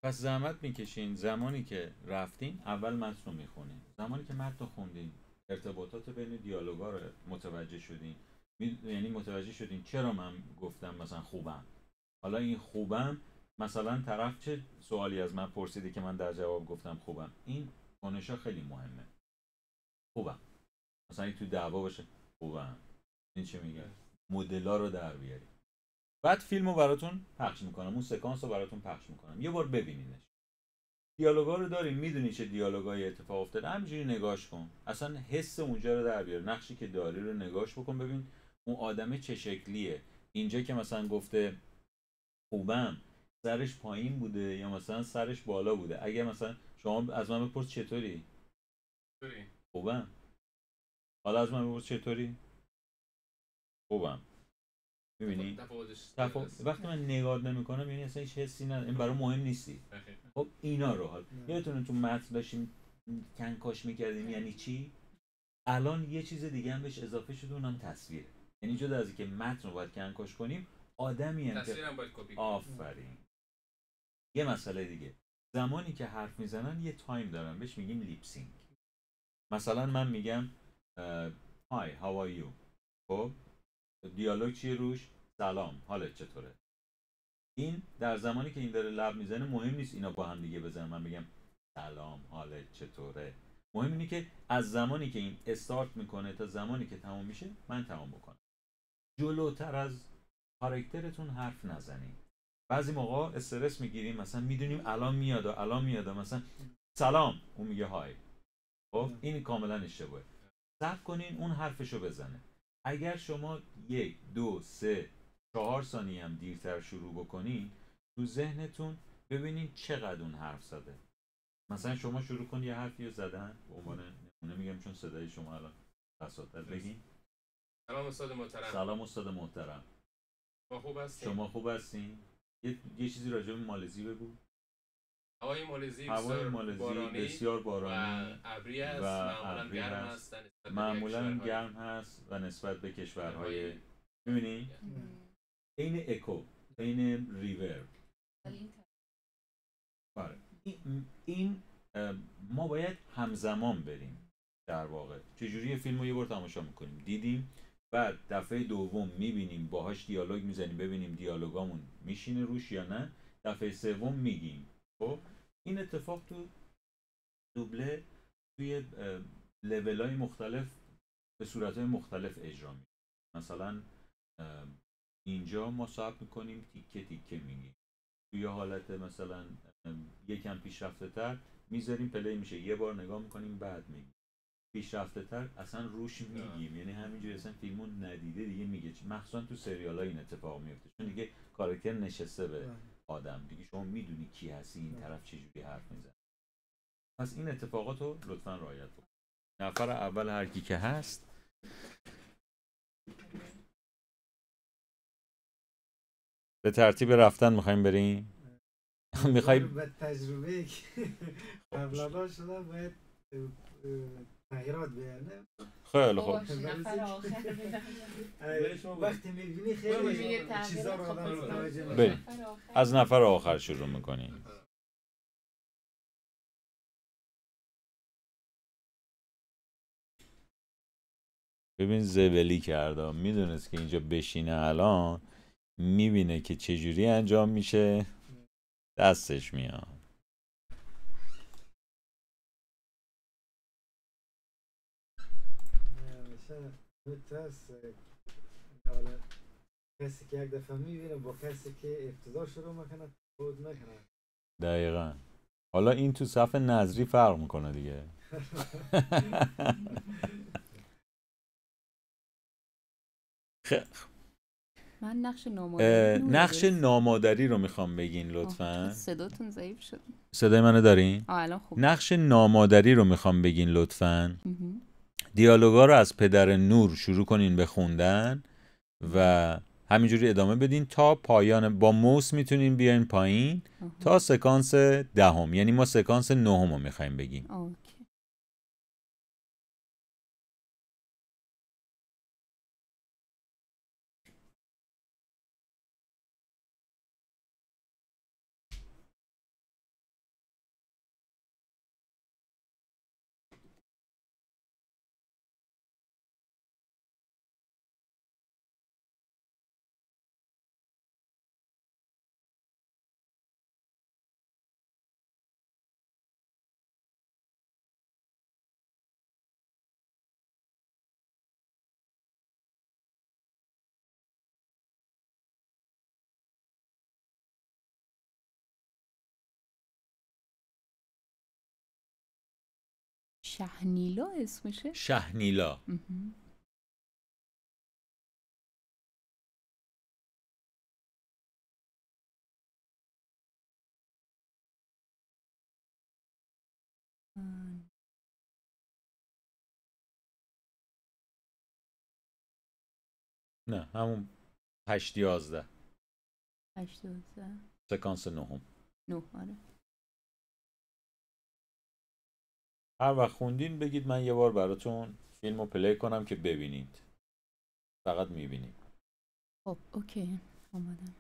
پس زحمت میکشین زمانی که رفتین اول متن رو میخونین، زمانی که متن رو خوندین ارتباطات بین دیالوگا رو متوجه شدین، یعنی متوجه شدین چرا من گفتم مثلا خوبم. حالا این خوبم، مثلا طرف چه سوالی از من پرسیده که من در جواب گفتم خوبم، این کنشا خیلی مهمه. خوبم، مثلا تو دعوا باشه خوبم، این چه میگه، مدلا رو در بیاری. بعد فیلمو براتون پخش میکنم، اون سکانس رو براتون پخش میکنم، یه بار ببینینش. دیالوگا رو داریم، میدونی چه دیالوگای اتفاق افتاده، همینجوری نگاش کن، اصلا حس اونجا رو در بیار، نقشی که داری رو نگاش بکن، ببین اون آدمه چه شکلیه. اینجا که مثلا گفته خوبم، سرش پایین بوده یا مثلا سرش بالا بوده. اگه مثلا شما از من بپرس چطوری؟ خوبم. حالا از من بپرس چطوری؟ خوبم. میبینی؟ وقتی من نگاه نمیکنم یعنی اصلا هیچ حسی ندارم، این برای مهم نیستی. خب اینا رو حال یادتونه تو متن داشتیم کنکاش میکردیم یعنی چی؟ الان یه چیز دیگه هم بهش اضافه شده، اونم تصویره. یعنی جدا از اینکه متن رو باید کنکاش کنیم، آدمی هم که آفرین. یه مسئله دیگه، زمانی که حرف میزنن یه تایم دارن بهش میگیم لیپسینگ. مثلا من میگم های هاو آر یو، خب دیالوگ چیه روش؟ سلام حالت چطوره. این در زمانی که این داره لب میزنه مهم نیست اینا با هم دیگه بزنن، من بگم سلام حالت چطوره. مهم اینه که از زمانی که این استارت میکنه تا زمانی که تمام میشه من تمام بکنم. جلوتر از کاراکترتون حرف نزنید. بعضی موقع استرس میگیریم، مثلا میدونیم الان میاد مثلا سلام، اون میگه های. خب این کاملا اشتباهه. صبر کنین اون حرفشو بزنه. اگر شما 1 2 3 4 ثانیه هم دیرتر شروع بکنین، تو ذهنتون ببینین چقدر اون حرف زده. مثلا شما شروع کن یه حرفی رو زدن، به عنوان نمونه میگم چون صدای شما الان بساط‌تر، بگین سلام استاد محترم. سلام استاد محترم. شما خوب هستین؟ شما خوب هستین؟ یه چیزی راجع به مالزی بگو. هوای مالزی بسیار بارانی و ابری است، معمولا گرم است، معمولا گرم هست و نسبت به کشورهای، می‌بینی؟ این اکو، این ریورب. آره. این ما باید همزمان بریم در واقع. چجوری فیلم رو یه بار تماشا میکنیم، دیدیم، بعد دفعه دوم میبینیم باهاش دیالوگ میزنیم ببینیم دیالوگامون میشینه روش یا نه، دفعه سوم میگیم. خب این اتفاق تو دوبله توی لول‌های مختلف به صورت‌های مختلف اجرا میشه. مثلا اینجا ما صبر میکنیم تیکه تیکه میگیم، توی حالت مثلا یکم پیشرفته تر میذاریم پلی میشه، یه بار نگاه میکنیم بعد میگیم. پیشرفته تر اصلا روش میگیم، یعنی همینجوری اصلا فیلمو ندیده دیگه میگه. مخصوصا تو سریال ها این اتفاق میفته، چون دیگه کاراکتر نشسته به آدم دیگه، شما میدونی کی هستی، این طرف چجوری حرف میزنه. پس این اتفاقات رو لطفا رعایت کنید. نفر اول هر کی که هست به ترتیب رفتن میخوایم بریم. میخوای به تجربه که قبلا شده باید تغییرات بیاره. خیلی خوب. وقتی میبینی خیلی چیزا رو آدم متوجه میشه. بریم از نفر آخر شروع میکنیم. ببین زبلی کرده، میدونست که اینجا بشینه الان میبینه که چجوری انجام میشه، دستش میاد. کسی که یک دفعه میبینه با کسی که ابتدا شروع میکنه خود میکنه. دقیقا. حالا این تو صف نظری فرق میکنه دیگه. من نقش نامادری رو میخوام بگین لطفا. صداتون ضعیف شد. صدای منو دارین؟ الان خوب. نقش نامادری رو میخوام بگین لطفا. دیالوگا رو از پدر نور شروع کنین به خوندن و همینجوری ادامه بدین تا پایان. با موس میتونین بیاین پایین تا سکانس 10، یعنی ما سکانس 9 رو میخوایم بگیم. شهنیلا اسمشه؟ شهنیلا. نه همون 8-11 سکانس 9. آره. هر وقت خوندین بگید من یه بار براتون فیلمو پلی کنم که ببینید. فقط میبینید. خب اوکی آمدم.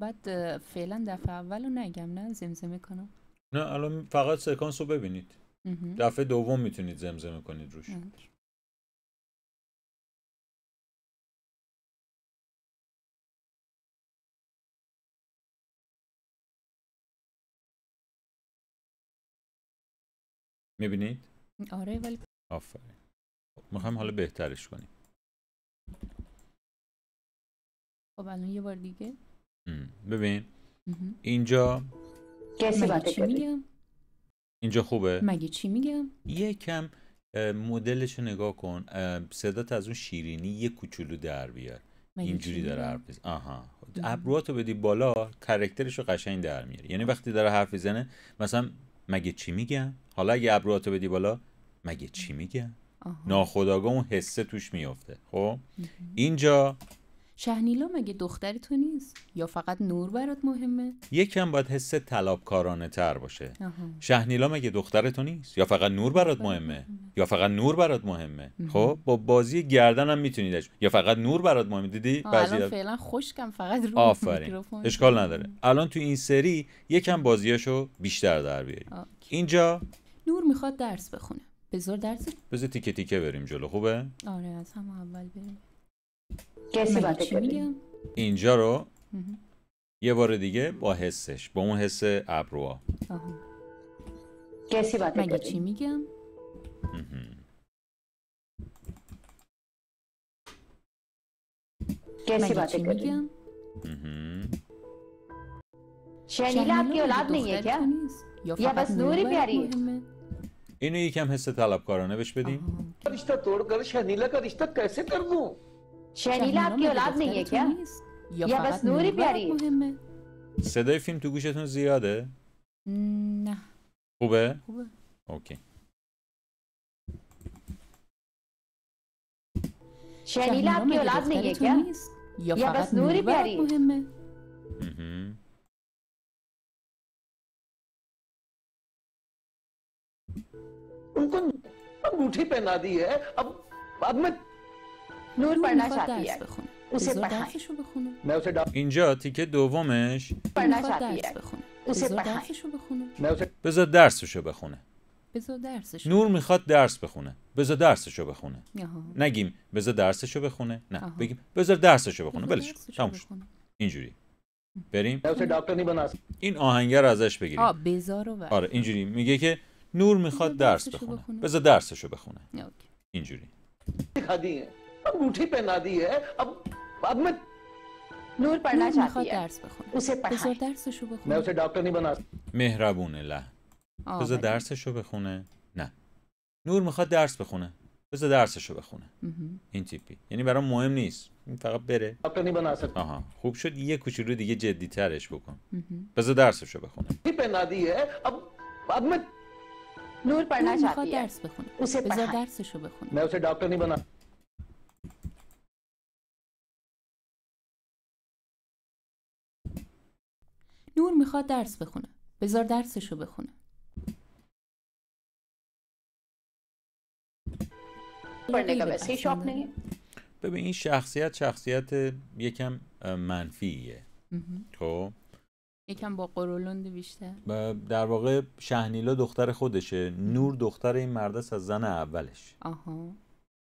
بعد فعلا دفعه اولو نگم نه زمزمه کنم؟ نه الان فقط سکانس رو ببینید. دفعه دوم میتونید زمزمه کنید روش. میبینید؟ آره ولی آفرین. میخوایم حالا بهترش کنیم. خب الان یه بار دیگه ببین اینجا مگه چی میگم؟ اینجا خوبه؟ مگه چی میگم؟ یکم مدلشو نگاه کن. صدات از اون شیرینی یه کوچولو در بیار. اینجوری داره حرف میزنه. آها ابروهاتو بدی بالا کاراکترشو قشنگ در میاره. یعنی وقتی داره حرف میزنه مثلا مگه چی میگم؟ حالا اگه ابروهاتو بدی بالا مگه چی میگم؟ ناخودآگاه اون حسه توش میفته. خب اینجا شهنیلا مگه دختر تو نیست؟ یا فقط نور برات مهمه؟ یکم باید حس طلبکارانه تر باشه. شهنیلا مگه دختر تو نیست؟ یا فقط نور برات مهمه؟ یا فقط نور برات مهمه؟ خب با بازی گردن هم میتونیدش. یا فقط نور برات مهمه. دیدی؟ الان فعلا خشکم فقط رو آفرین. اشکال نداره. الان تو این سری یکم بازیاشو بیشتر در بیاری. اینجا نور میخواد درس بخونه. بذار تیکه تیکه بریم جلو. خوبه؟ آره از همه اول بریم. چی میگم؟ اینجا رو یه بار دیگه با حسش، با اون حس ابروها. مگه چی میگم؟ مگه چی میگم؟ شهنیلا आपकी औलाद नहीं है क्या? या बस नूर ही प्यारी है? اینو یکم حس طلبکارانه بهش بدیم. रिश्ता तोड़कर शहनीला का रिश्ता कैसे कर दूं? शहनीला आपकी औलाद नहीं है क्या? या बस नूर ही प्यारी है? صدای فیلم تو گوشتون زیاده؟ نه. خوبه؟ اوکی. शहनीला आपकी औलाद नहीं है क्या? या बस नूर ही प्यारी है? उनको अंगूठी पहना दी है अब मैं नूर पढ़ना चाहती है उसे पढ़ाएं मैं उसे اینجا تیکه دومش पढ़ना चाहती है उसे पढ़ाएं मैं उसे بذار درسشو بخونه. بذار درسشو. نور میخواد درس بخونه. بذار درسشو بخونه. آها. نگیم بذار درسشو بخونه. نه بگیم بذار درسشو بخونه. ولش کن. تموم شد. اینجوری. بریم. मैं उसे डॉक्टर नहीं बना این آهنگر از بگیریم. بذارو. آره اینجوری میگه که نور میخواد درس بخونه. بذار درسشو بخونه. اینجوری. दिखा दी है अंगूठी पहना दी है अब मैं नूर पढ़ना चाहती है درس بخونه. उसे بذار पढ़ाएं درسشو मैं بخونه. उसे डॉक्टर नहीं बना مهربونه له. بذار درسشو بخونه. نه. نور میخواد درس بخونه. بذار درسشو بخونه. این تیپی. یعنی برام مهم نیست. این فقط بره. डॉक्टर नहीं बना सकता آها خوب شد یه کوچولو دیگه جدی ترش بکن. بذار درسشو بخونه. पहना दी है अब मैं नूर पढ़ना میخواد चाहती है درس بخونه. उसे بذار पढ़ाएं درسشو بخونه. मैं उसे डॉक्टर नहीं बना نور میخواد درس بخونه. بذار درسشو بخونه. पढ़ने का वैसे ही शौक नहीं है ببین این شخصیت یکم منفیه. خب یکم با قرولند بیشتر. در واقع شهنیلا دختر خودشه. نور دختر این مرد است از زن اولش. آها.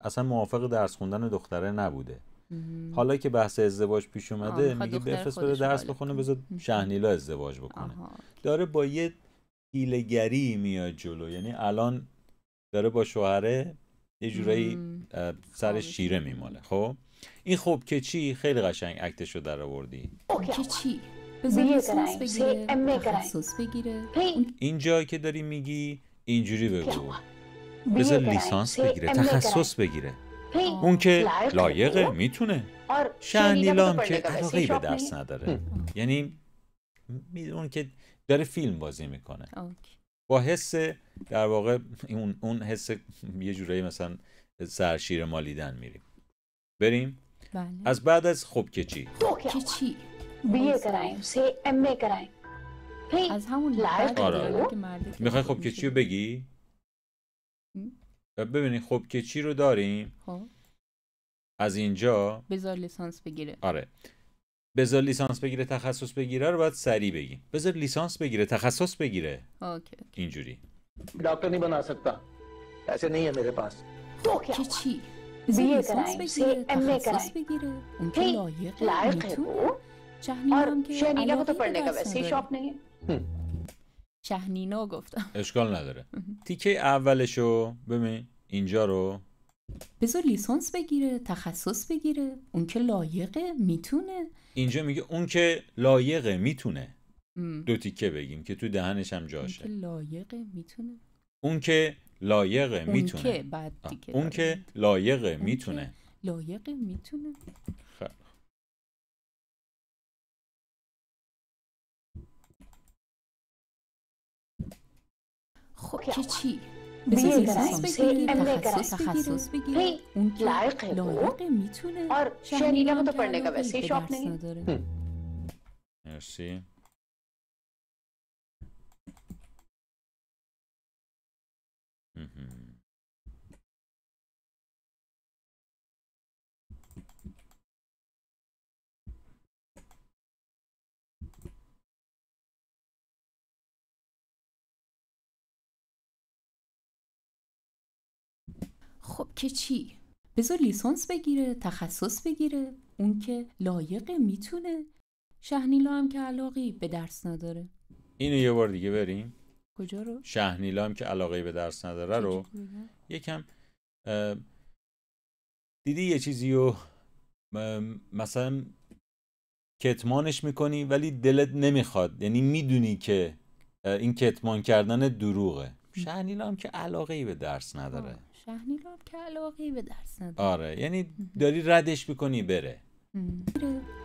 اصلا موافق درس خوندن دختره نبوده. حالا که بحث ازدواج پیش اومده میگه بفرست بره درس بخونه بذار شهنیلا ازدواج بکنه. داره با یه حیله‌گری میاد جلو. یعنی الان داره با شوهره یه جورایی سرش شیره میماله. خب این خب که چی خیلی قشنگ اکتشو در آوردی. که چی؟ بذار لیسانس بگیره، تخصص بگیره. این جایی که داری میگی اینجوری بگو، بذار لیسانس بگیره، تخصص بگیره. اون که لایقه، میتونه. شهنیلا هم که علاقه‌ای به درس نداره. یعنی اون که داره فیلم بازی میکنه با حس، در واقع اون حس یه جورایی مثلا سرشیر مالیدن میریم. بریم. بله. از بعد از خب که چی؟ که چی؟ BA कराएं से MA कराएं. از همون آره. میخوای خب که چی رو بگی؟ ببینید خب که چی رو داریم. خب از اینجا بذار لیسانس بگیره. آره، بذار لیسانس بگیره تخصص بگیره رو باید سریع بگیم. بذار لیسانس بگیره تخصص بگیره. اوکی. اینجوری. डॉक्टर नहीं बना सकता, पैसे नहीं है मेरे पास. که چی؟ بذار لیسانس بگیره تخصص بگیره. اون که لایقه، میتونه. शहनीला को तो पढ़ने का वैसे ही शौक नहीं है. شهنینا گفتم. اشکال نداره. تیکه اولشو ببین اینجا رو. بذار لیسانس بگیره تخصص بگیره. اون که لایقه، میتونه. اینجا میگه اون که لایقه، میتونه. دو تیکه بگیم که تو دهنش هم جاشه. اون که لایقه، میتونه. اون که لایقه، میتونه. اون که بعد تیکه اون که لایقه، میتونه. لایقه، میتونه. خب که چی؟ بذار لیسانس بگیره تخصص بگیره. اون که لایقه، میتونه. और शहनीला को तो पढ़ने का वैसे ही शौक नहीं है. مرسی. خب که چی؟ بذار لیسانس بگیره تخصص بگیره. اون که لایقه، میتونه. شهنیلا هم که علاقی به درس نداره. اینو یه بار دیگه بریم. کجا رو؟ شهنیلا هم که علاقه به درس نداره رو یکم دیدی یه چیزی رو مثلا کتمانش میکنی ولی دلت نمیخواد، یعنی میدونی که این کتمان کردن دروغه. شهنیلا هم که علاقه به درس نداره. شهنیلا هم که علاقه به درس نداره. آره، یعنی داری ردش میکنی بره.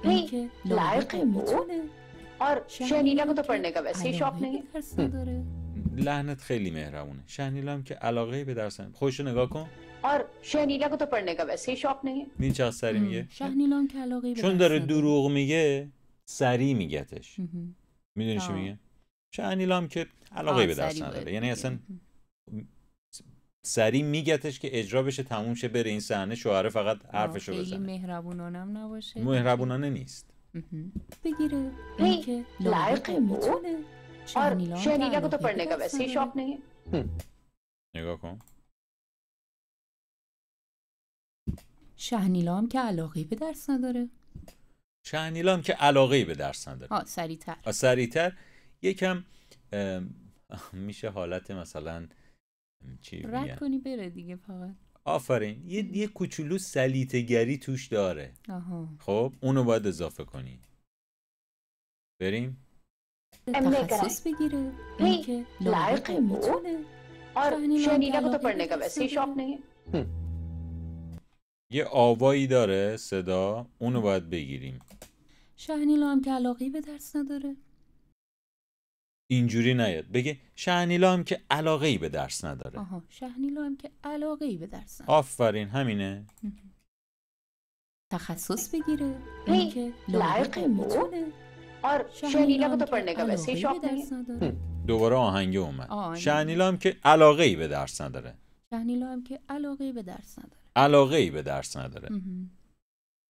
اون که لایقه، میتونه. और शहनीला को तो पढ़ने का वैसे ही शौक नहीं है. لحنت خیلی مهربونه. شهنیلا هم که علاقه به درس نداره. خودشو نگاه کن. और शहनीला को तो पढ़ने का वैसे ही शौक नहीं है. این چقدر سری میگه. شهنیلا هم که علاقه به چون داره دروغ میگه سری میگتش. میدونی چی میگه؟ شهنیلا هم که علاقه به درس نداره، یعنی اصلا سری میگتش که اجرا بشه تموم شه بره این صحنه، شوهره فقط حرفشو بزنه. خیلی مهربونانه هم نباشه. مهربونانه نیست. بگیره اون که لایقه، میتونه. और शहनीला को तो पढ़ने का वैसे ही शौक नहीं है. نگاه کن. شهنیلا هم که علاقه به درس نداره. شهنیلا هم که علاقه به درس نداره. سریعتر یکم میشه حالت مثلا چی رد کنی بره دیگه فقط. آفرین. یه کوچولو سلیطه‌گری توش داره. خب اونو باید اضافه کنی. بریم. تخصص بگیره. اون که لایقه، میتونه. और शहनीला को तो पढ़ने का वैसे ही शौक नहीं है. یه آوایی داره صدا، اونو باید بگیریم. شهنیلا هم که علاقه به درس نداره. اینجوری نیاد، بگه شهنیلا هم که علاقه‌ای به درس نداره. شهنیلا هم که علاقه‌ای به درس نداره. آفرین، همینه. تخصص بگیره. اون که لایقه، میتونه. और शहनीला को तो पढ़ने का वैसे ही शौक नहीं है. دوباره آهنگ اومد. شهنیلا هم که علاقه‌ای به درس نداره. شهنیلا هم که علاقه‌ای به درس نداره. علاقه‌ای به درس نداره.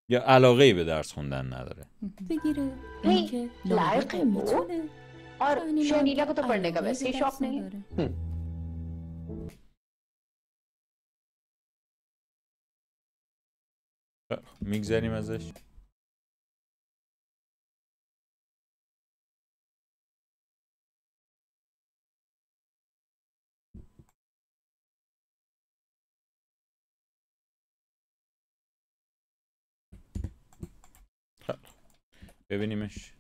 یا علاقه‌ای به درس خوندن نداره. بگیره اون که لایقه، میتونه. और शहनीला को तो पढ़ने का वैसे ही शौक नहीं है. میگذریم ازش. ببینیمش.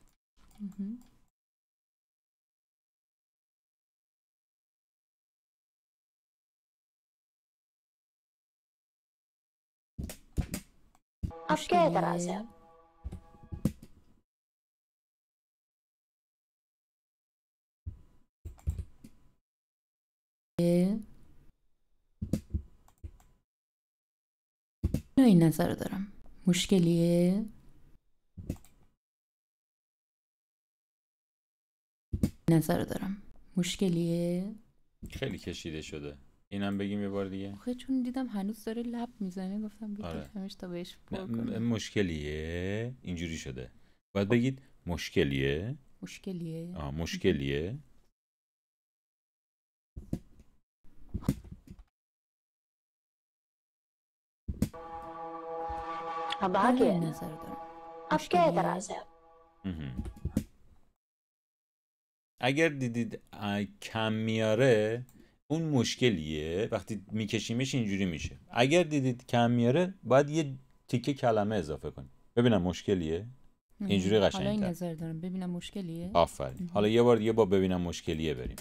अब क्या एतराज है? این نظر دارم. مشکلیه؟ نظر دارم. مشکلیه؟ خیلی کشیده شده. اینم بگیم یه بار دیگه. آخه چون دیدم هنوز داره لب میزنه گفتم بگیرمش تا بهش پر کنم. مشکلیه؟ اینجوری شده. باید بگید مشکلیه. مشکلیه؟ مشکلیه. अब आगे नजर दارم. अब क्या एतराज है? اگر دیدید کم میاره اون مشکلیه. وقتی میکشیمش اینجوری میشه. اگر دیدید کم میاره باید یه تیکه کلمه اضافه کنید. ببینم مشکلیه. اینجوری قشنگ‌تر. حالا این نظر دارم. ببینم مشکلیه. آفرین. حالا یه بار دیگه با ببینم مشکلیه بریم.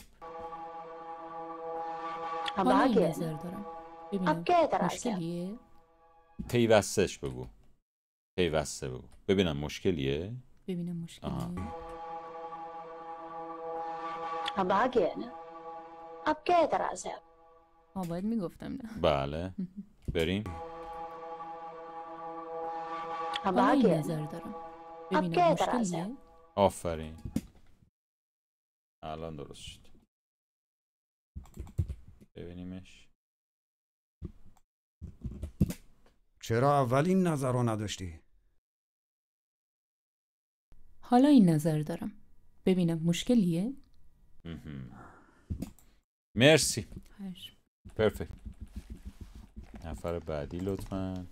حالا این نظر دارم. ببینم مشکلیه. پیوستش بگو. پیوسته بگو. ببینم مشکلیه. ببینم مشکلیه. अब आगे है ना? अब क्या एतराज है? باید میگفتم نه. بله. بریم. अब حالا این आगे है نظر ना? دارم. अब क्या ببینم एतराज है? مشکلیه. آفرین. الان درست شد. ببینیمش. چرا اول این نظر رو نداشتی؟ حالا این نظر دارم. ببینم مشکلیه. مرسی. پرفکت. نفر بعدی لطفاً.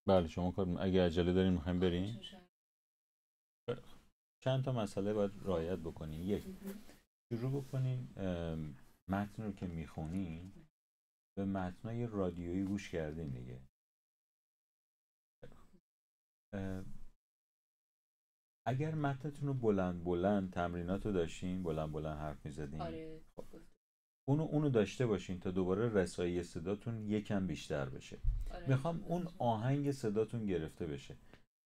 بله شما کار اگه عجله دارین میخوایم بریم. چند تا مسئله باید رعایت بکنین. یک، شروع بکنین متن رو که میخونین به متنای رادیویی گوش کردین دیگه. اگر متنتون رو بلند تمرینات رو داشتین، بلند حرف میزدین، آره. اونو داشته باشین تا دوباره رسایی صداتون یکم بیشتر بشه. میخوام اون آهنگ صداتون گرفته بشه.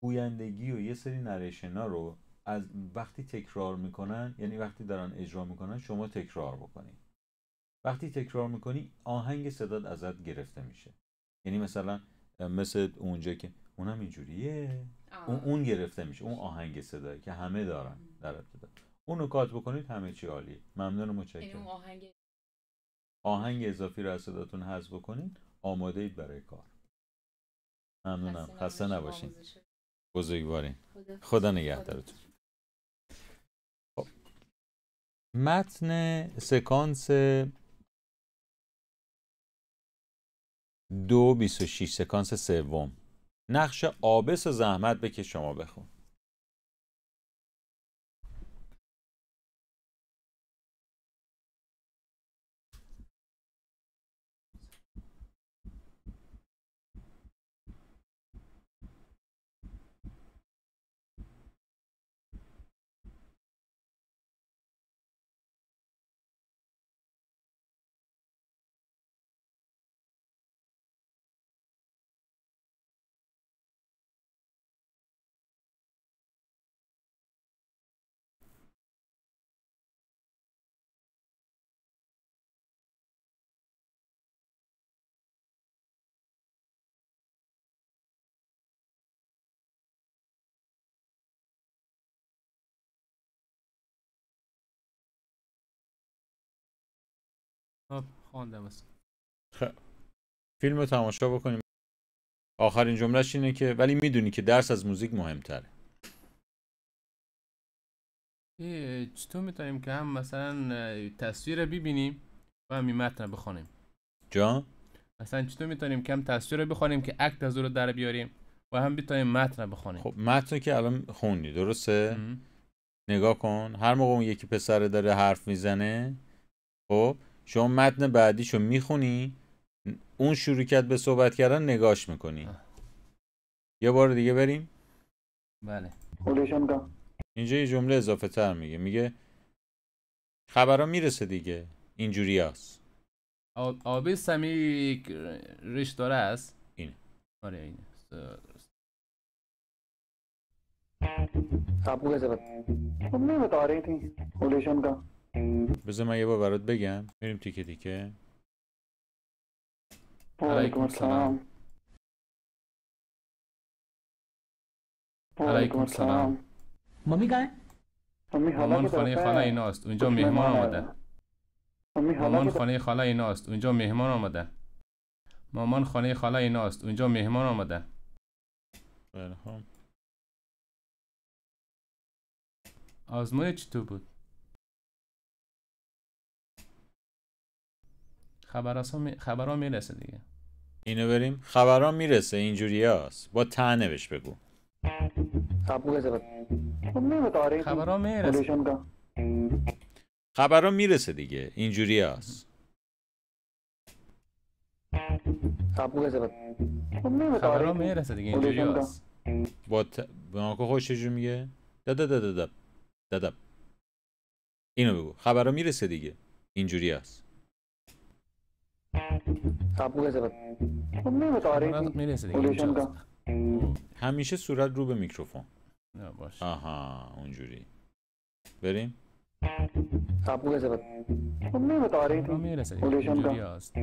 گویندگی و یه سری نریشنا رو از وقتی تکرار میکنن، یعنی وقتی دارن اجرا میکنن شما تکرار بکنین. وقتی تکرار میکنی آهنگ صدات ازت گرفته میشه. یعنی مثلا مثل اونجا که اونم اینجوریه، اون گرفته میشه. اون آهنگ صدایی که همه دارن در ابتدا. اونو کات بکنید همه چی عالیه. ممنون و متشکرم. آهنگ اضافی رو از صداتون حذف بکنید. آماده اید برای کار. ممنونم. خسته نباشین. بزرگوارین. خدا نگهدارتون. خب. متن سکانس 2:26 سکانس سوم. نقش عابس و زحمت بکش شما بخون. خواندم است. فیلم رو تماشا بکنیم. آخرین جملهش اینه که ولی میدونی که درس از موزیک مهمتره. چطور میتونیم که هم مثلا تصویر ببینیم و هم متن بخونیم؟ جان؟ مثلا چطور میتونیم که هم تصویر بخونیم که اکت از رو در بیاریم و هم بتونیم متن بخونیم؟ خب متن که الان خوندی درسته؟ نگاه کن، هر موقع اون یکی پسره داره حرف میزنه، خب شما متن بعدیشو میخونی، اون شروع کرد به صحبت کردن نگاش میکنی. یه بار دیگه بریم. بله. اینجا یه جمله اضافه تر میگه خبرها میرسه دیگه، اینجوری هست. آبی سمی ریش داره است. اینه. آره اینه. आपको कैसे पता? मम्मी बता रही थी ओलेशन का. بذار من یه بار برات بگم. بریم تیکه تیکه. علیکم السلام. علیکم السلام. मम्मी कहाँ है? مامان خانه خاله ایناست، اونجا مهمان آمده. مامان خانه خاله ایناست، اونجا مهمان آمده. مامان خانه خاله ایناست، اونجا مهمان آمده. بله خب. آزمون چطور بود؟ خبرها میرسه دیگه. اینو بریم. خبرها میرسه اینجوری هست. با تنبش بگو. خبرها میرسه. خبرها میرسه دیگه اینجوری هست. خبرها میرسه دیگه اینجوری هست. با خوش چجور میگه؟ ددب. اینو بگو. خبرها میرسه دیگه اینجوری هست. میرسه دیگه اینجوری هست. همیشه صورت رو به میکروفون. نه باشه. آها اونجوری. بریم. خبرها میرسه دیگه اینجوری هست.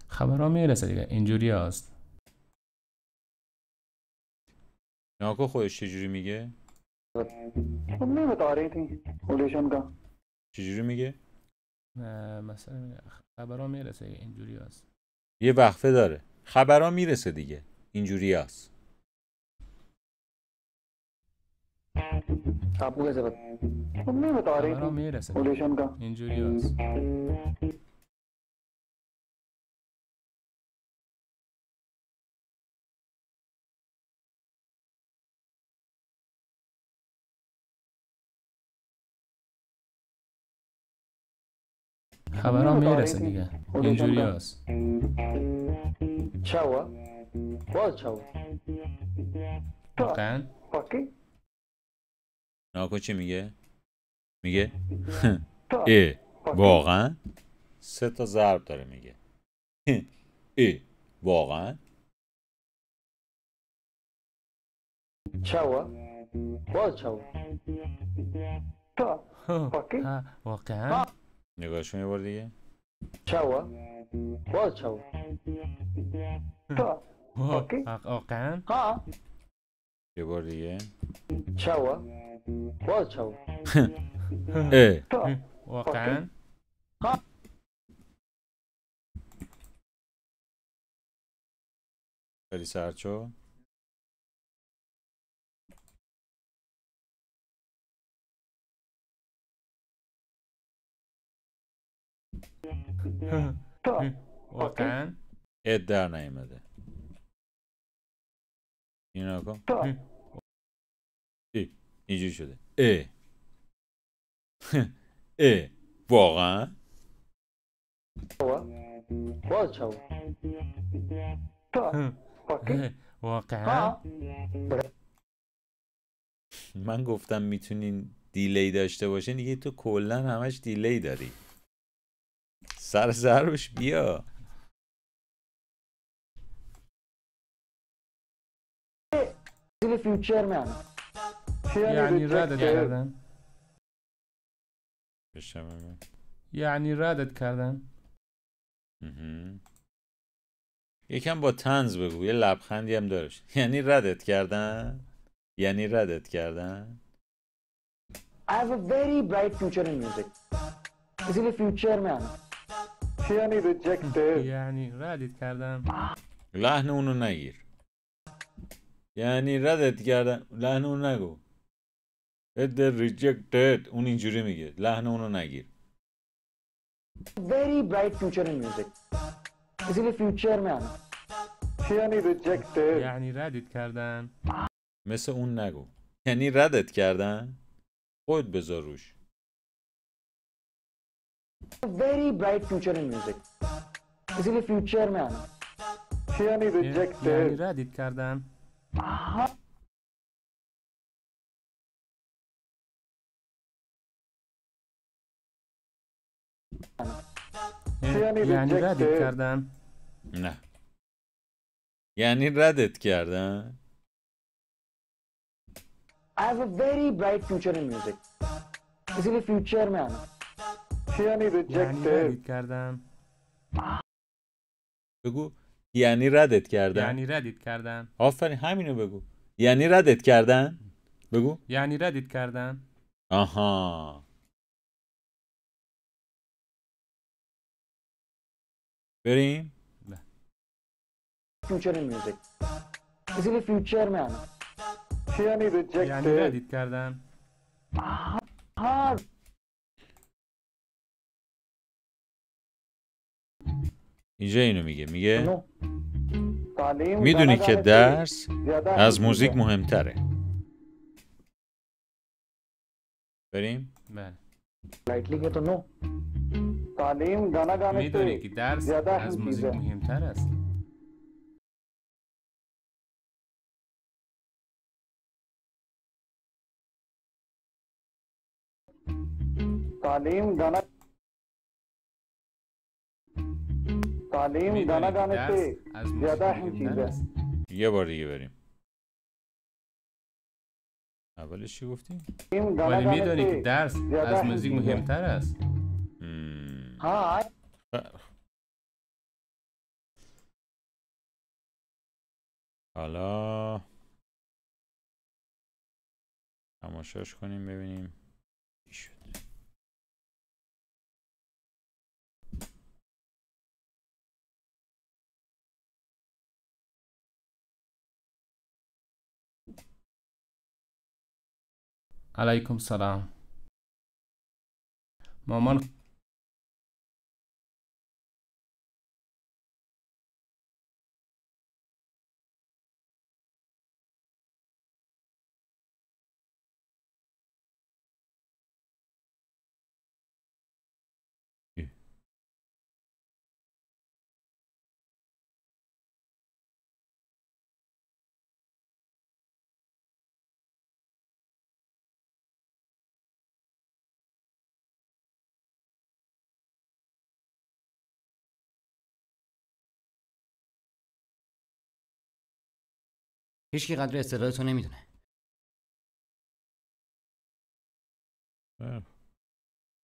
خبرها میرسه دیگه اینجوری هست. ناکو خودش چجوری میگه؟ چجوری میگه؟ مثلا خبرها میرسه اینجوری هست. یه وقفه داره. خبرها میرسه دیگه اینجوری هست. خبرها میرسه اینجوری هست. خبرها میرسه دیگه اینجوری هست. واقعا؟ ناکو چی میگه؟ میگه واقعا؟ 3 تا ضرب داره میگه. واقعا؟ واقعا؟ نگاهشون یه بار دیگه. واقعا؟ یه بار دیگه. واقعا؟ خیلی سرچو. واقعا؟ در نیومده. اینو کن. اینجوری شده. واقعا؟ واقعا؟ من گفتم میتونین دیلی داشته باشین دیگه، تو کلا همش دیلی داری. سر ضربش بیا. یعنی ردت کردن. یعنی ردت کردن. یکم با طنز بگو، یه لبخندی هم دارش. یعنی ردت کردن. یعنی ردت کردن. I have a very bright future in music. इसीलिए future में आना. یعنی rejected. یعنی ردت کردم. لحن اونو نگیر. یعنی ردت کردن. لحن اونو نگو. rejected. اون اینجوری میگه. لحن اونو نگیر. Very bright future in music. इसीलिए future में आना. یعنی rejected. یعنی ردت کردن. مثل اون نگو. یعنی ردت کردن. خود بذار روش. Very bright future in music. इसीलिए future में आना. یعنی rejected. یعنی ردت کردن. یعنی ردت کردن. نه. یعنی ردت کردن. I have a very bright future in music. इसीलिए future में आना. یعنی یعنی rejected. ردت کردن. بگو یعنی ردت کردن. یعنی ردت کردن. آفرین همینو بگو. یعنی ردت کردن. بگو یعنی ردت کردن. آها. بریم. future in music. इसीलिए future में आना. یعنی یعنی rejected. ردت کردن. हाँ. اینجا اینو میگه تعلیم میدونی که درس زیاده از موزیک مهمتره. بریم. بله. लाइटली के तो नो. تعلیم गाना गाने میدونی से که درس زیاده از اهم موزیک چیزه. مهمتر است. تعلیم गाना میدونی که गाने درس से از موزیک زیاده اهم مهمتر چیزه. است. یه بار دیگه بریم. اولش چی گفتیم؟ تعلیم गाना ولی गाने میدونی که से درس زیاده از اهم موزیک چیزه. مهمتر است. हाँ. حالا تماشاش کنیم ببینیم چی شد. علیکم سلام. مامان هیچکی قدر استعدادتو نمیدونه.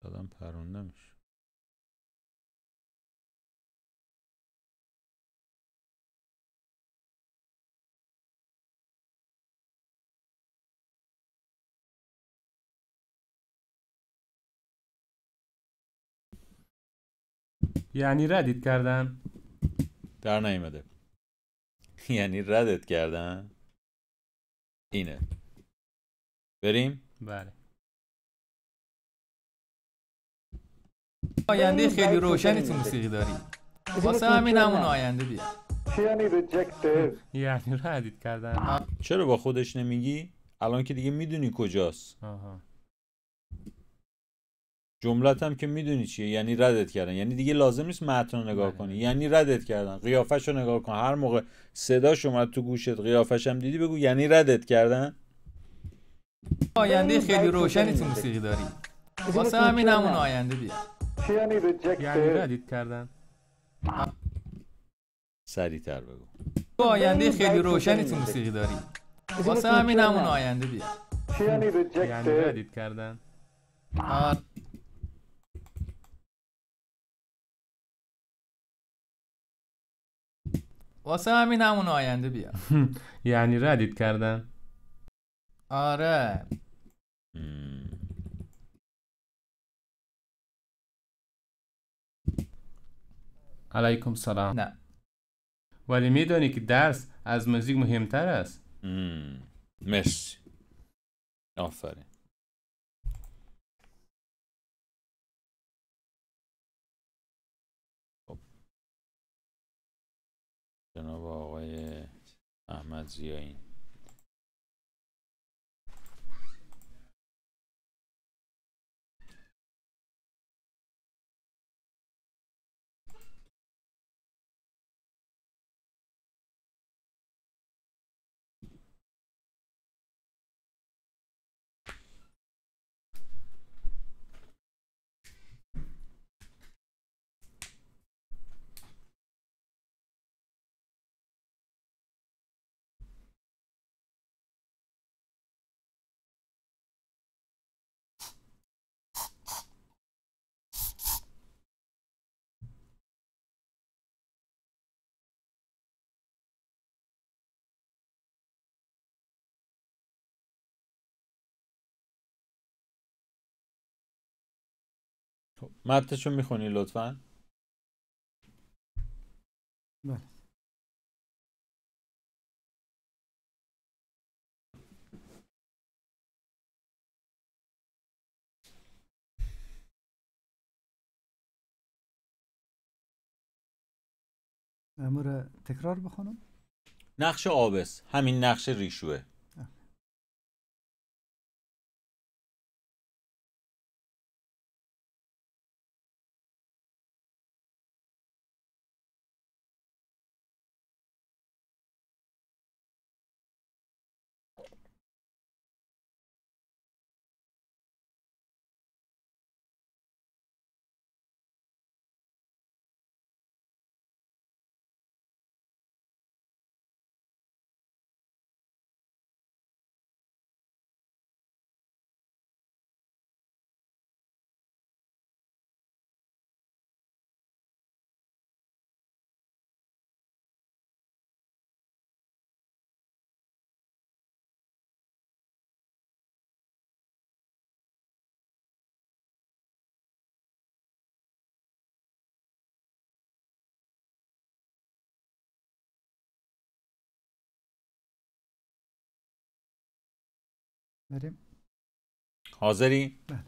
دادم پرونده میشه. یعنی ردت کردن. در نیامده. یعنی ردت کردن. اینه. بریم. بله. آینده خیلی روشنی تو موسیقی داری. واسه همین همون آینده بیا. یعنی rejected. یعنی ردت کردن. چرا با خودش نمیگی؟ الان که دیگه میدونی کجاست. آها. جملت هم که میدونی چیه. یعنی ردت کردن. یعنی دیگه لازم نیست متن رو نگاه کنی. یعنی ردت کردن. قیافش رو نگاه کن. هر موقع صداش اومد تو گوشت قیافش هم دیدی بگو یعنی ردت کردن. آینده خیلی روشنی تو موسیقی داری. واسه همین همون آینده بیا. یعنی rejected. یعنی ردت کردن. سریع‌تر بگو. آینده خیلی روشنی تو موسیقی داری. واسه همین همون آینده بیا. یعنی یعنی rejected. ردت کردن. واسه همین همون آینده بیا. یعنی ردت کردن. آره. علیکم سلام. نه. ولی میدونی که درس از موزیک مهمتر است. مرسی. آفرین. جناب آقای احمد ضیایی. متنشو میخونی لطفاً؟ بله. امور تکرار بخونم؟ نقش آبس، همین نقش ریشوه. بریم. حاضری؟ بله.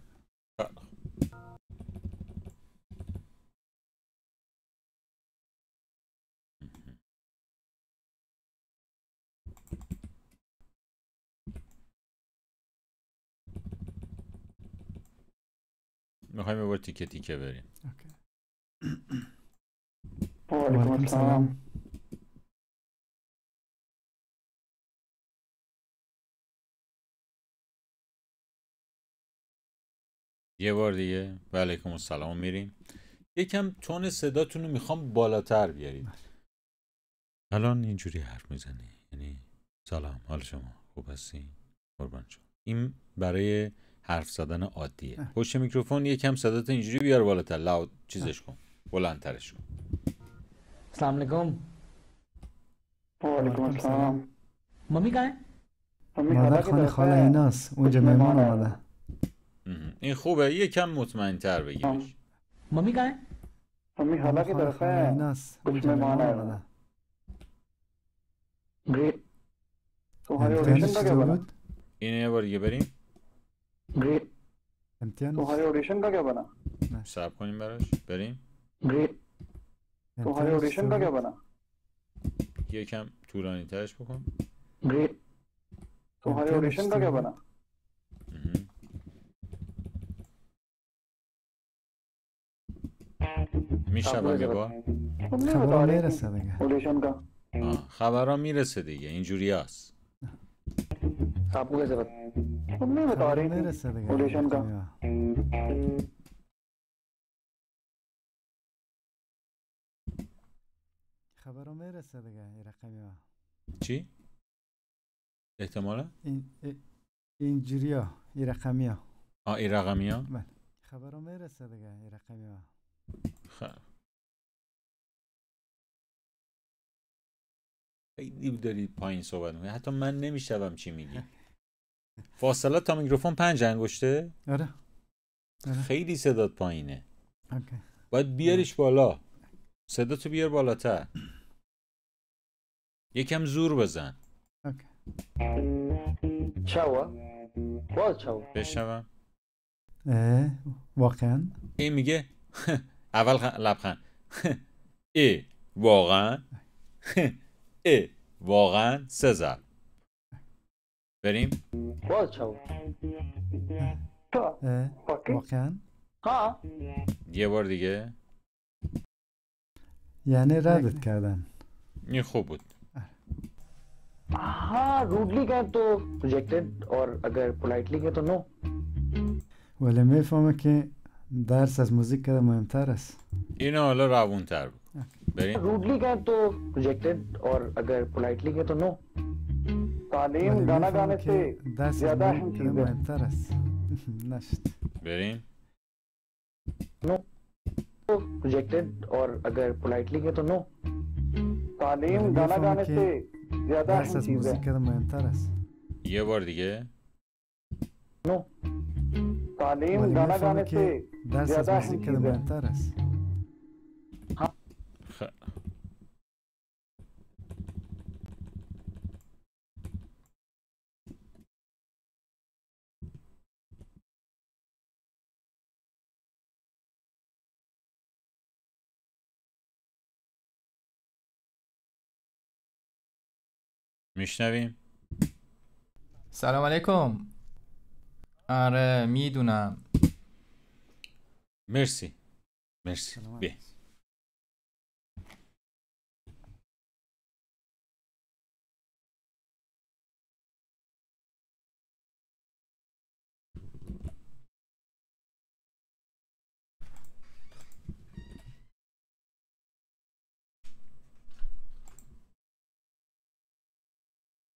میخوایم یه بار تیکه تیکه بریم. وعلیکم السلام. یه بار دیگه. وعلیکم السلام. میریم. یکم تون صداتون رو میخوام بالاتر بیارید. الان اینجوری حرف میزنی، یعنی سلام، حال شما خوب هستی؟ قربان شما. این برای حرف زدن عادیه. پشت میکروفون یکم صدات اینجوری بیار بالاتر، لاود چیزش کن، بلندترش کن. السلام علیکم. وعلیکم السلام. مامی کهاں ہے؟ مادر خانه خاله ایناست، اونجا مهمان آمده. این خوبه، یکم مطمئن تر بگیرش. مامی کهاں ہے؟ مامی خاله کی طرف ہے، ایناست، اونجا مهمان آمده. گریٹ. تمہاری آڈیشن کا کیا بنا؟ اینه یه بار دیگه بریم. گریٹ. امتحان تمہاری آڈیشن کا کیا بنا؟ صبر کنیم براش. بریم. گریٹ. تمہاری آڈیشن کا کیا بنا؟ یکم طولانی ترش بکن. گریٹ. تمہاری آڈیشن کا کیا بنا؟ میشنوم یه بار. خبرها میرسه دیگه. آڈیشن کا خبرها میرسه دیگه، اینجوری هست. آپ کو کیسے پتا؟ تم نہیں بتا رہی تھی آڈیشن کا. خبرها میرسه دیگه این رقمی ها. چی؟ احتمالا؟ اینجوری ها، این رقمی ها. این رقمی ها؟ بله. خبرها میرسه دیگه این رقمی ها. خیلی داری پایین صحبت میکنی، حتی من نمیشنوم چی میگی. فاصله تا میکروفون 5 انگشته؟ آره. خیلی صدات پایینه. اوکی. باید بیاریش بالا. صدا تو بیار بالاتر. یکم زور بزن. چاوا باز چاوا بشنوم. واقعا این میگه اول لبخند. واقعا. واقعا 3 ضرب. بریم. باز چاوا واقعا ها یه بار دیگه. یعنی ردت کردن. این خوب بود. हाँ रूडली कहें तो रिजेक्टेड और अगर पोलाइटली कहें तो नो. ولی میفهمه که درس از موزیک که مهمتر است. اینو حالا روونتر بود. بریم. रूडली कहें तो रिजेक्टेड और अगर पोलाइटली कहें तो नो. तालीम गाना गाने से ज्यादा अहम चीज है. مهمتر است. نشد. بریم. नो रिजेक्टेड और अगर पोलाइटली कहें तो नो. तालीम गाना गाने से ज्यादा درس از موزیک که مهمتر است. یه بار دیگه. नो तालीम गाना गाने से درس از موزیک که مهمتر است. میشنویم. سلام علیکم. آره میدونم. مرسی. بیا.